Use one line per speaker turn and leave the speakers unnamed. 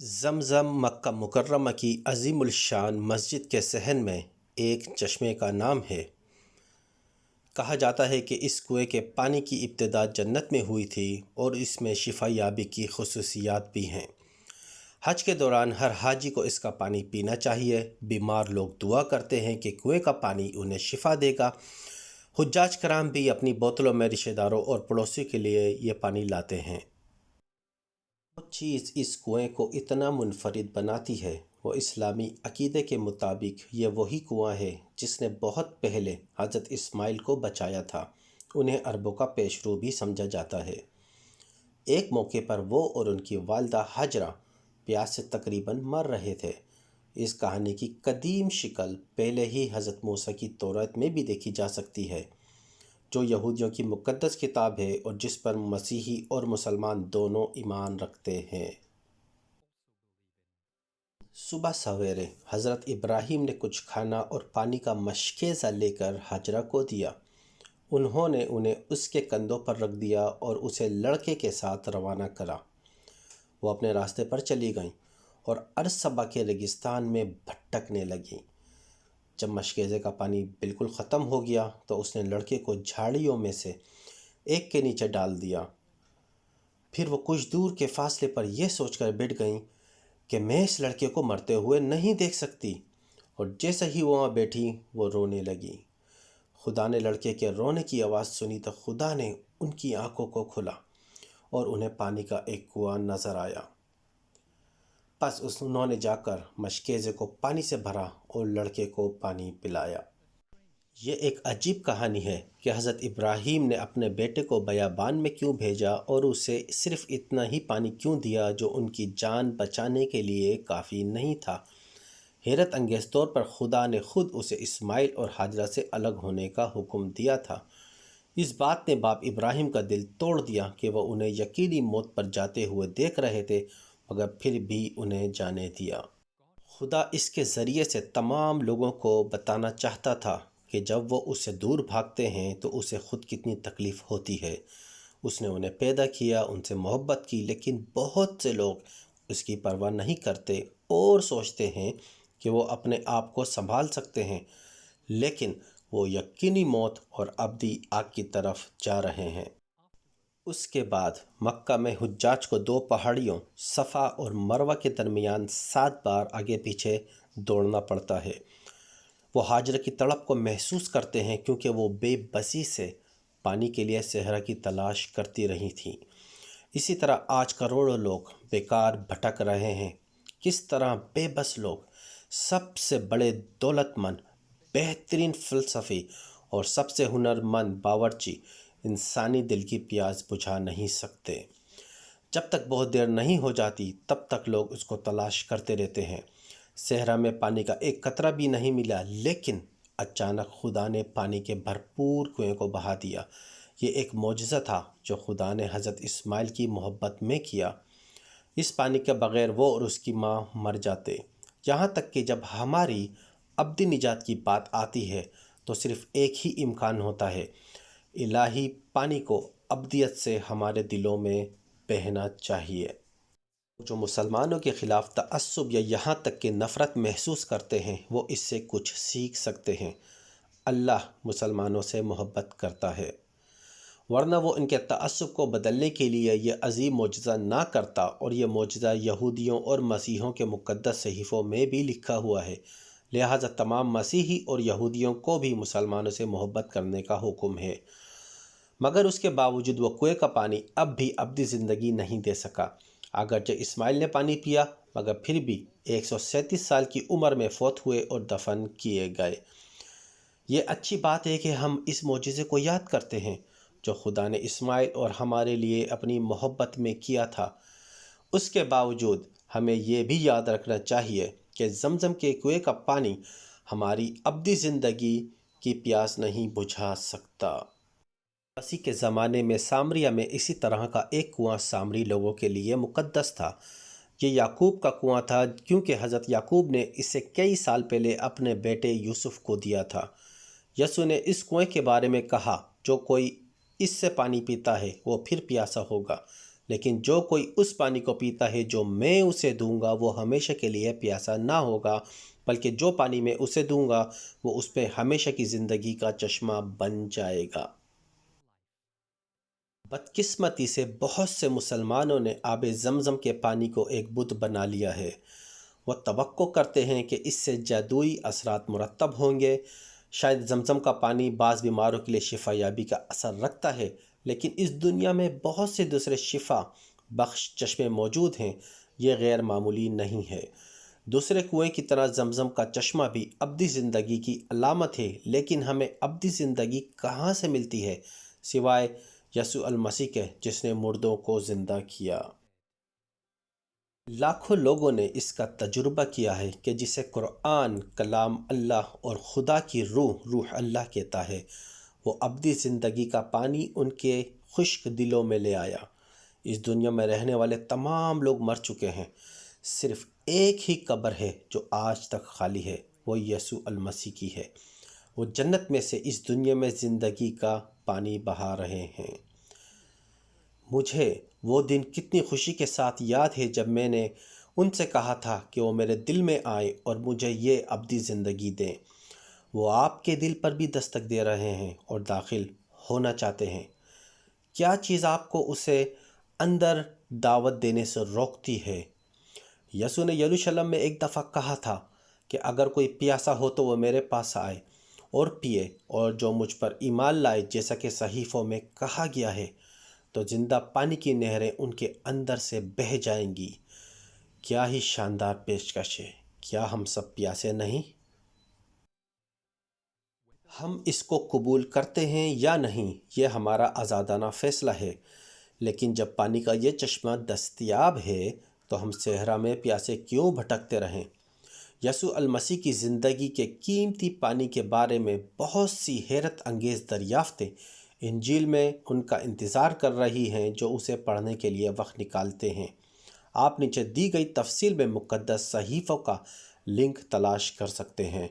زمزم مکہ مکرمہ کی عظیم الشان مسجد کے صحن میں ایک چشمے کا نام ہے۔ کہا جاتا ہے کہ اس کنویں کے پانی کی ابتدا جنت میں ہوئی تھی اور اس میں شفا یابی کی خصوصیات بھی ہیں۔ حج کے دوران ہر حاجی کو اس کا پانی پینا چاہیے۔ بیمار لوگ دعا کرتے ہیں کہ کنویں کا پانی انہیں شفا دے گا۔ حجاج کرام بھی اپنی بوتلوں میں رشتہ داروں اور پڑوسیوں کے لیے یہ پانی لاتے ہیں۔ جو چیز اس کنویں کو اتنا منفرد بناتی ہے وہ اسلامی عقیدے کے مطابق یہ وہی کنواں ہے جس نے بہت پہلے حضرت اسماعیل کو بچایا تھا۔ انہیں عربوں کا پیشرو بھی سمجھا جاتا ہے۔ ایک موقع پر وہ اور ان کی والدہ ہاجرہ پیاس سے تقریباً مر رہے تھے۔ اس کہانی کی قدیم شکل پہلے ہی حضرت موسیٰ کی تورات میں بھی دیکھی جا سکتی ہے، جو یہودیوں کی مقدس کتاب ہے اور جس پر مسیحی اور مسلمان دونوں ایمان رکھتے ہیں۔ صبح سویرے حضرت ابراہیم نے کچھ کھانا اور پانی کا مشکیزہ لے کر ہاجرہ کو دیا۔ انہوں نے انہیں اس کے کندھوں پر رکھ دیا اور اسے لڑکے کے ساتھ روانہ کرا۔ وہ اپنے راستے پر چلی گئیں اور ارسبا کے ریگستان میں بھٹکنے لگیں۔ جب مشکیزے کا پانی بالکل ختم ہو گیا تو اس نے لڑکے کو جھاڑیوں میں سے ایک کے نیچے ڈال دیا۔ پھر وہ کچھ دور کے فاصلے پر یہ سوچ کر بیٹھ گئیں کہ میں اس لڑکے کو مرتے ہوئے نہیں دیکھ سکتی، اور جیسے ہی وہ وہاں بیٹھی وہ رونے لگی۔ خدا نے لڑکے کے رونے کی آواز سنی تو خدا نے ان کی آنکھوں کو کھولا اور انہیں پانی کا ایک کنواں نظر آیا۔ پس انہوں نے جا کر مشکیزے کو پانی سے بھرا اور لڑکے کو پانی پلایا۔ یہ ایک عجیب کہانی ہے کہ حضرت ابراہیم نے اپنے بیٹے کو بیابان میں کیوں بھیجا اور اسے صرف اتنا ہی پانی کیوں دیا جو ان کی جان بچانے کے لیے کافی نہیں تھا۔ حیرت انگیز طور پر خدا نے خود اسے اسماعیل اور ہاجرہ سے الگ ہونے کا حکم دیا تھا۔ اس بات نے باپ ابراہیم کا دل توڑ دیا کہ وہ انہیں یقینی موت پر جاتے ہوئے دیکھ رہے تھے، مگر پھر بھی انہیں جانے دیا۔ خدا اس کے ذریعے سے تمام لوگوں کو بتانا چاہتا تھا کہ جب وہ اس سے دور بھاگتے ہیں تو اسے خود کتنی تکلیف ہوتی ہے۔ اس نے انہیں پیدا کیا، ان سے محبت کی، لیکن بہت سے لوگ اس کی پرواہ نہیں کرتے اور سوچتے ہیں کہ وہ اپنے آپ کو سنبھال سکتے ہیں، لیکن وہ یقینی موت اور ابدی آگ کی طرف جا رہے ہیں۔ اس کے بعد مکہ میں حجاج کو دو پہاڑیوں صفا اور مروہ کے درمیان 7 بار آگے پیچھے دوڑنا پڑتا ہے۔ وہ ہاجرہ کی تڑپ کو محسوس کرتے ہیں کیونکہ وہ بے بسی سے پانی کے لیے صحرا کی تلاش کرتی رہی تھیں۔ اسی طرح آج کروڑوں لوگ بیکار بھٹک رہے ہیں۔ کس طرح بے بس لوگ سب سے بڑے دولت مند، بہترین فلسفی اور سب سے ہنرمند باورچی انسانی دل کی پیاس بجھا نہیں سکتے۔ جب تک بہت دیر نہیں ہو جاتی تب تک لوگ اس کو تلاش کرتے رہتے ہیں۔ صحرا میں پانی کا ایک قطرہ بھی نہیں ملا، لیکن اچانک خدا نے پانی کے بھرپور کنویں کو بہا دیا۔ یہ ایک معجزہ تھا جو خدا نے حضرت اسماعیل کی محبت میں کیا۔ اس پانی کے بغیر وہ اور اس کی ماں مر جاتے۔ یہاں تک کہ جب ہماری ابدی نجات کی بات آتی ہے تو صرف ایک ہی امکان ہوتا ہے، الہی پانی کو ابدیت سے ہمارے دلوں میں بہنا چاہیے۔ جو مسلمانوں کے خلاف تعصب یا یہاں تک کہ نفرت محسوس کرتے ہیں وہ اس سے کچھ سیکھ سکتے ہیں۔ اللہ مسلمانوں سے محبت کرتا ہے، ورنہ وہ ان کے تعصب کو بدلنے کے لیے یہ عظیم معجزہ نہ کرتا، اور یہ معجزہ یہودیوں اور مسیحیوں کے مقدس صحیفوں میں بھی لکھا ہوا ہے۔ لہٰذا تمام مسیحی اور یہودیوں کو بھی مسلمانوں سے محبت کرنے کا حکم ہے۔ مگر اس کے باوجود وہ کنویں کا پانی اب بھی ابدی زندگی نہیں دے سکا۔ اگرچہ اسماعیل نے پانی پیا مگر پھر بھی 137 سال کی عمر میں فوت ہوئے اور دفن کیے گئے۔ یہ اچھی بات ہے کہ ہم اس معجزے کو یاد کرتے ہیں جو خدا نے اسماعیل اور ہمارے لیے اپنی محبت میں کیا تھا۔ اس کے باوجود ہمیں یہ بھی یاد رکھنا چاہیے کہ زمزم کے کنویں کا پانی ہماری ابدی زندگی کی پیاس نہیں بجھا سکتا۔ مسیح کے زمانے میں سامریہ میں اسی طرح کا ایک کنواں سامری لوگوں کے لیے مقدس تھا۔ یہ یعقوب کا کنواں تھا کیونکہ حضرت یعقوب نے اسے کئی سال پہلے اپنے بیٹے یوسف کو دیا تھا۔ یسوع نے اس کنویں کے بارے میں کہا، جو کوئی اس سے پانی پیتا ہے وہ پھر پیاسا ہوگا، لیکن جو کوئی اس پانی کو پیتا ہے جو میں اسے دوں گا وہ ہمیشہ کے لیے پیاسا نہ ہوگا، بلکہ جو پانی میں اسے دوں گا وہ اس پہ ہمیشہ کی زندگی کا چشمہ بن جائے گا۔ بدقسمتی سے بہت سے مسلمانوں نے آب زمزم کے پانی کو ایک بت بنا لیا ہے۔ وہ توقع کرتے ہیں کہ اس سے جادوئی اثرات مرتب ہوں گے۔ شاید زمزم کا پانی بعض بیماروں کے لیے شفا یابی کا اثر رکھتا ہے، لیکن اس دنیا میں بہت سے دوسرے شفا بخش چشمے موجود ہیں۔ یہ غیر معمولی نہیں ہے۔ دوسرے کنویں کی طرح زمزم کا چشمہ بھی ابدی زندگی کی علامت ہے، لیکن ہمیں ابدی زندگی کہاں سے ملتی ہے سوائے یسوع المسیح کے جس نے مردوں کو زندہ کیا۔ لاکھوں لوگوں نے اس کا تجربہ کیا ہے کہ جسے قرآن کلام اللہ اور خدا کی روح اللہ کہتا ہے، وہ ابدی زندگی کا پانی ان کے خشک دلوں میں لے آیا۔ اس دنیا میں رہنے والے تمام لوگ مر چکے ہیں، صرف ایک ہی قبر ہے جو آج تک خالی ہے، وہ یسوع المسیح کی ہے۔ وہ جنت میں سے اس دنیا میں زندگی کا پانی بہا رہے ہیں۔ مجھے وہ دن کتنی خوشی کے ساتھ یاد ہے جب میں نے ان سے کہا تھا کہ وہ میرے دل میں آئیں اور مجھے یہ ابدی زندگی دیں۔ وہ آپ کے دل پر بھی دستک دے رہے ہیں اور داخل ہونا چاہتے ہیں۔ کیا چیز آپ کو اسے اندر دعوت دینے سے روکتی ہے؟ یسوع نے یروشلم میں ایک دفعہ کہا تھا کہ اگر کوئی پیاسا ہو تو وہ میرے پاس آئے اور پیے، اور جو مجھ پر ایمان لائے، جیسا کہ صحیفوں میں کہا گیا ہے، تو زندہ پانی کی نہریں ان کے اندر سے بہہ جائیں گی۔ کیا ہی شاندار پیشکش ہے! کیا ہم سب پیاسے نہیں؟ ہم اس کو قبول کرتے ہیں یا نہیں یہ ہمارا آزادانہ فیصلہ ہے، لیکن جب پانی کا یہ چشمہ دستیاب ہے تو ہم صحرا میں پیاسے کیوں بھٹکتے رہیں؟ یسوع المسیح کی زندگی کے قیمتی پانی کے بارے میں بہت سی حیرت انگیز دریافتیں انجیل میں ان کا انتظار کر رہی ہیں جو اسے پڑھنے کے لیے وقت نکالتے ہیں۔ آپ نیچے دی گئی تفصیل میں مقدس صحیفوں کا لنک تلاش کر سکتے ہیں۔